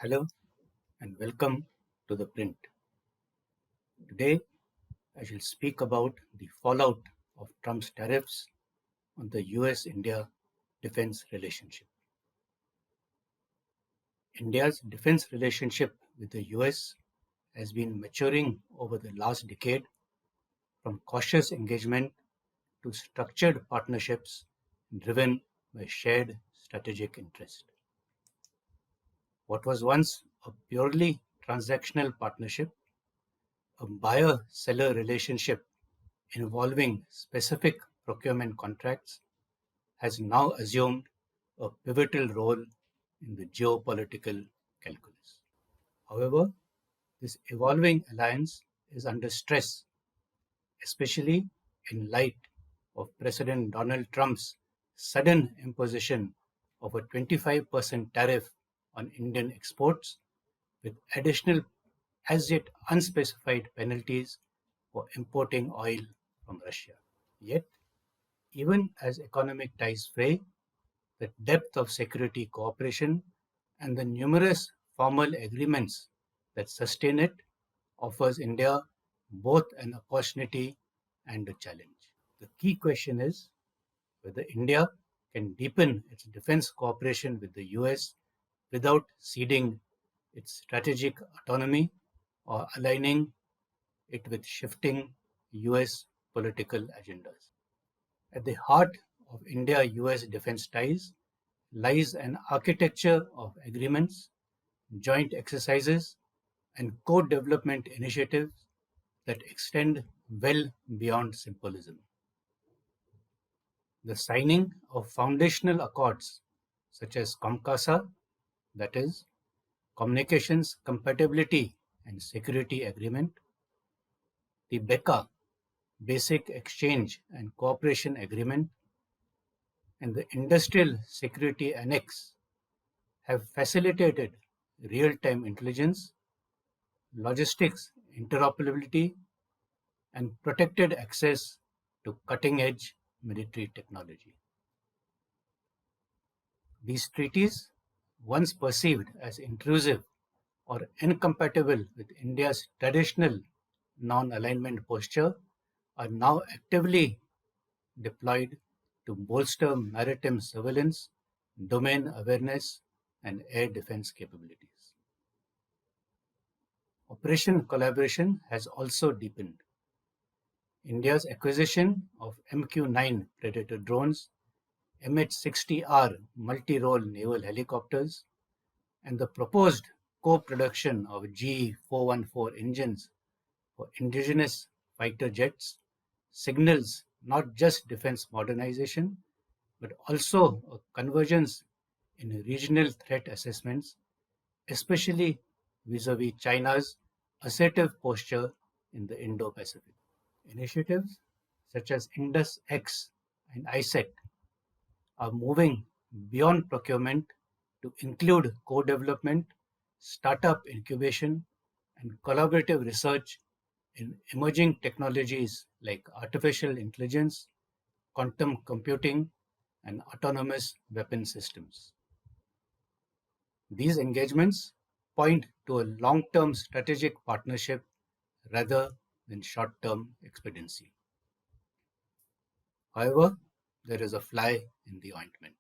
Hello and welcome to The Print. Today, I shall speak about the fallout of Trump's tariffs on the US India defense relationship. India's defense relationship with the US has been maturing over the last decade from cautious engagement to structured partnerships driven by shared strategic interest. What was once a purely transactional partnership, a buyer seller relationship involving specific procurement contracts, has now assumed a pivotal role in the geopolitical calculus. However, this evolving alliance is under stress, especially in light of President Donald Trump's sudden imposition of a 25% tariff on Indian exports, with additional as yet unspecified penalties for importing oil from Russia. Yet, even as economic ties fray, the depth of security cooperation and the numerous formal agreements that sustain it offers India both an opportunity and a challenge. The key question is whether India can deepen its defense cooperation with the US without ceding its strategic autonomy or aligning it with shifting US political agendas. At the heart of India US defense ties lies an architecture of agreements, joint exercises, and co development initiatives that extend well beyond symbolism. The signing of foundational accords such as COMCASA, that is, Communications Compatibility and Security Agreement, the BECA, Basic Exchange and Cooperation Agreement, and the Industrial Security Annex have facilitated real-time intelligence, logistics interoperability, and protected access to cutting-edge military technology. These treaties, once perceived as intrusive or incompatible with India's traditional non-alignment posture, are now actively deployed to bolster maritime surveillance, domain awareness, and air defense capabilities. Operation collaboration has also deepened. India's acquisition of MQ-9 Predator drones, MH-60R multi-role naval helicopters, and the proposed co-production of GE-414 engines for indigenous fighter jets signals not just defense modernization, but also a convergence in regional threat assessments, especially vis-à-vis China's assertive posture in the Indo-Pacific. Initiatives such as Indus X and ISEC are moving beyond procurement to include co-development, startup incubation, and collaborative research in emerging technologies like artificial intelligence, quantum computing, and autonomous weapon systems. These engagements point to a long-term strategic partnership rather than short-term expediency. However, there is a fly in the ointment.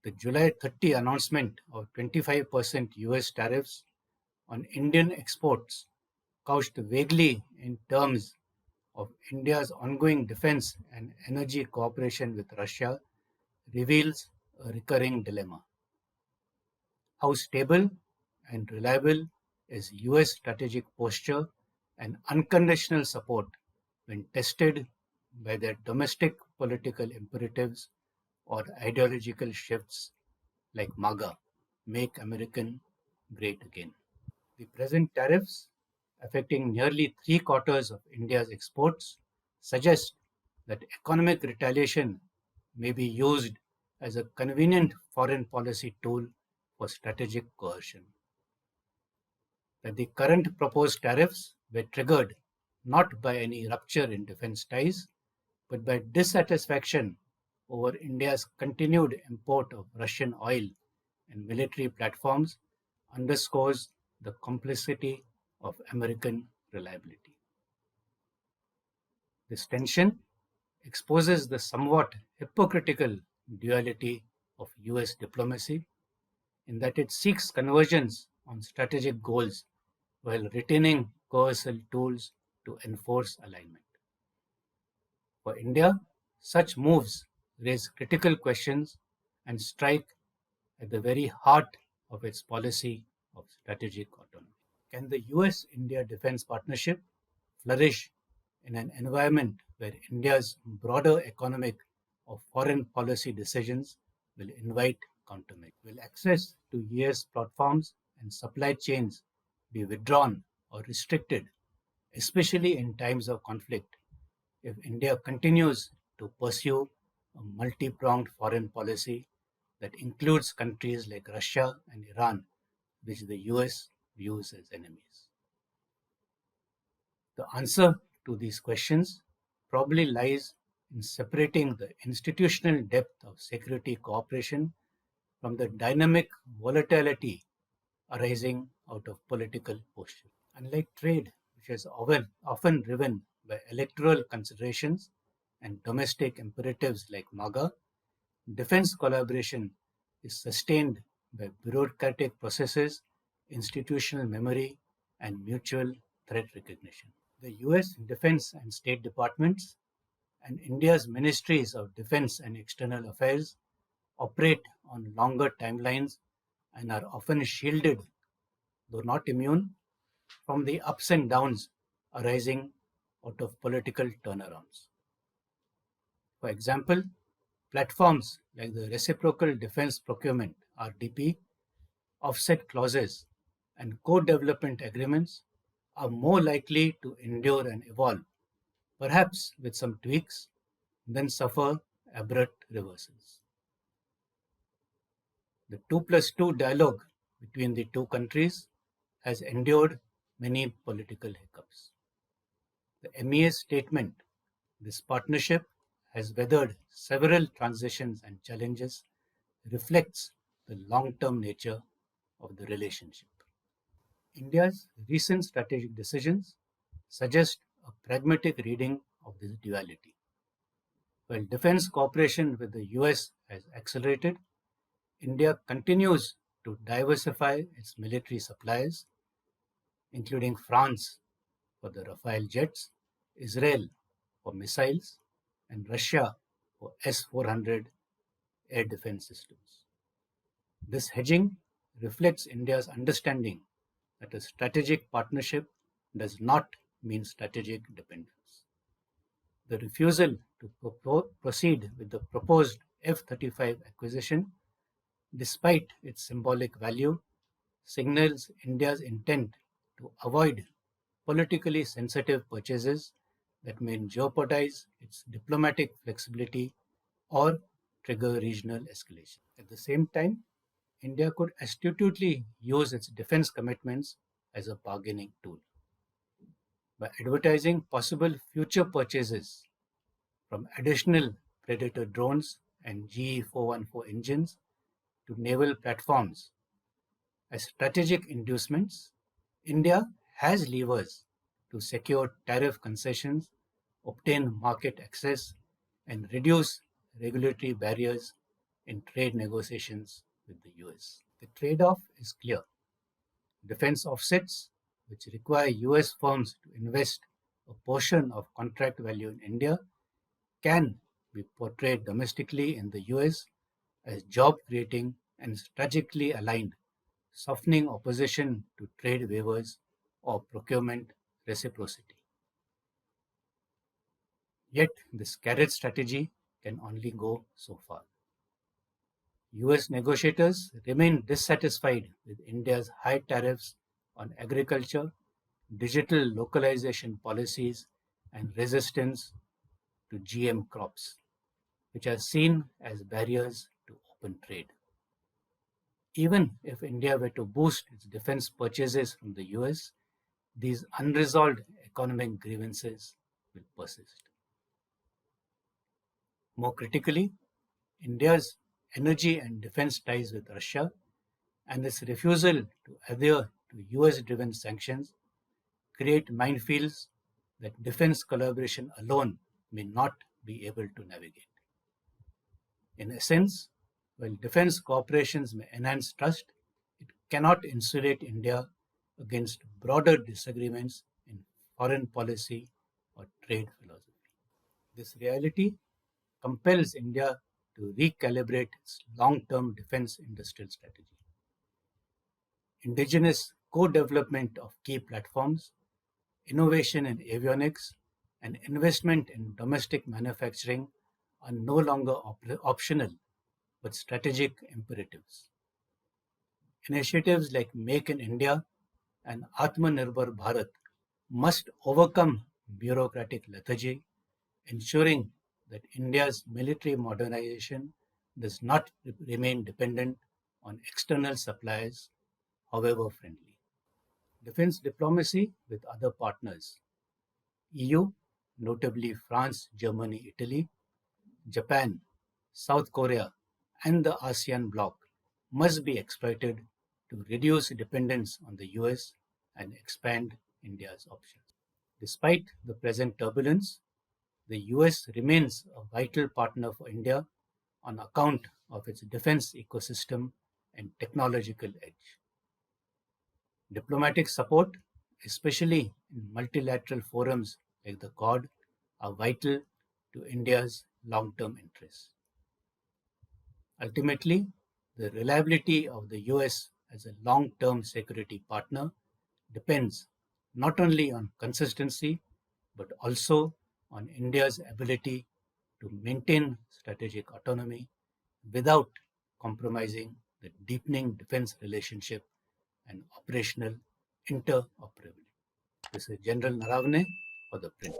The July 30 announcement of 25% US tariffs on Indian exports, couched vaguely in terms of India's ongoing defense and energy cooperation with Russia, reveals a recurring dilemma. How stable and reliable is US strategic posture and unconditional support when tested by their domestic political imperatives or ideological shifts like MAGA, Make American Great Again? The present tariffs, affecting nearly three-quarters of India's exports, suggest that economic retaliation may be used as a convenient foreign policy tool for strategic coercion. That the current proposed tariffs were triggered not by any rupture in defense ties, but by dissatisfaction over India's continued import of Russian oil and military platforms underscores the complexity of American reliability. This tension exposes the somewhat hypocritical duality of US diplomacy in that it seeks convergence on strategic goals while retaining coercive tools to enforce alignment. For India, such moves raise critical questions and strike at the very heart of its policy of strategic autonomy. Can the US India defense partnership flourish in an environment where India's broader economic or foreign policy decisions will invite countermeasures? Will access to US platforms and supply chains be withdrawn or restricted, especially in times of conflict, if India continues to pursue a multi pronged foreign policy that includes countries like Russia and Iran, which the US views as enemies? The answer to these questions probably lies in separating the institutional depth of security cooperation from the dynamic volatility arising out of political posture. Unlike trade, which is often driven by electoral considerations and domestic imperatives like MAGA, defense collaboration is sustained by bureaucratic processes, institutional memory, and mutual threat recognition. The US Defense and State Departments and India's Ministries of Defense and External Affairs operate on longer timelines and are often shielded, though not immune, from the ups and downs arising out of political turnarounds. For example, platforms like the Reciprocal Defense Procurement (RDP), offset clauses, and co development agreements are more likely to endure and evolve, perhaps with some tweaks, than suffer abrupt reversals. The 2 plus 2 dialogue between the two countries has endured many political hiccups. The MEA's statement, this partnership has weathered several transitions and challenges, reflects the long term nature of the relationship. India's recent strategic decisions suggest a pragmatic reading of this duality. While defense cooperation with the US has accelerated, India continues to diversify its military supplies, including France for the Rafale jets, Israel for missiles, and Russia for S 400 air defense systems. This hedging reflects India's understanding that a strategic partnership does not mean strategic dependence. The refusal to proceed with the proposed F-35 acquisition, despite its symbolic value, signals India's intent to avoid politically sensitive purchases that may jeopardize its diplomatic flexibility or trigger regional escalation. At the same time, India could astutely use its defense commitments as a bargaining tool. By advertising possible future purchases from additional Predator drones and GE 414 engines to naval platforms as strategic inducements, India has levers to secure tariff concessions, obtain market access, and reduce regulatory barriers in trade negotiations with the US. The trade off is clear. Defense offsets, which require US firms to invest a portion of contract value in India, can be portrayed domestically in the US as job creating and strategically aligned, softening opposition to trade waivers or procurement reciprocity. Yet, this carrot strategy can only go so far. US negotiators remain dissatisfied with India's high tariffs on agriculture, digital localization policies, and resistance to GM crops, which are seen as barriers to open trade. Even if India were to boost its defense purchases from the US, these unresolved economic grievances will persist. More critically, India's energy and defense ties with Russia and its refusal to adhere to US driven sanctions create minefields that defense collaboration alone may not be able to navigate. In essence, while defense cooperations may enhance trust, it cannot insulate India against broader disagreements in foreign policy or trade philosophy. This reality compels India to recalibrate its long term defense industrial strategy. Indigenous co development of key platforms, innovation in avionics, and investment in domestic manufacturing are no longer optional but strategic imperatives. Initiatives like Make in India and Atmanirbhar Bharat must overcome bureaucratic lethargy, ensuring that India's military modernization does not remain dependent on external suppliers, however friendly. Defense diplomacy with other partners, EU, notably France, Germany, Italy, Japan, South Korea, and the ASEAN bloc, must be exploited to reduce dependence on the US and expand India's options. Despite the present turbulence, the US remains a vital partner for India on account of its defense ecosystem and technological edge. Diplomatic support, especially in multilateral forums like the Quad, are vital to India's long term interests. Ultimately, the reliability of the US as a long term security partner depends not only on consistency but also on India's ability to maintain strategic autonomy without compromising the deepening defense relationship and operational interoperability. This is General Naravne for the print.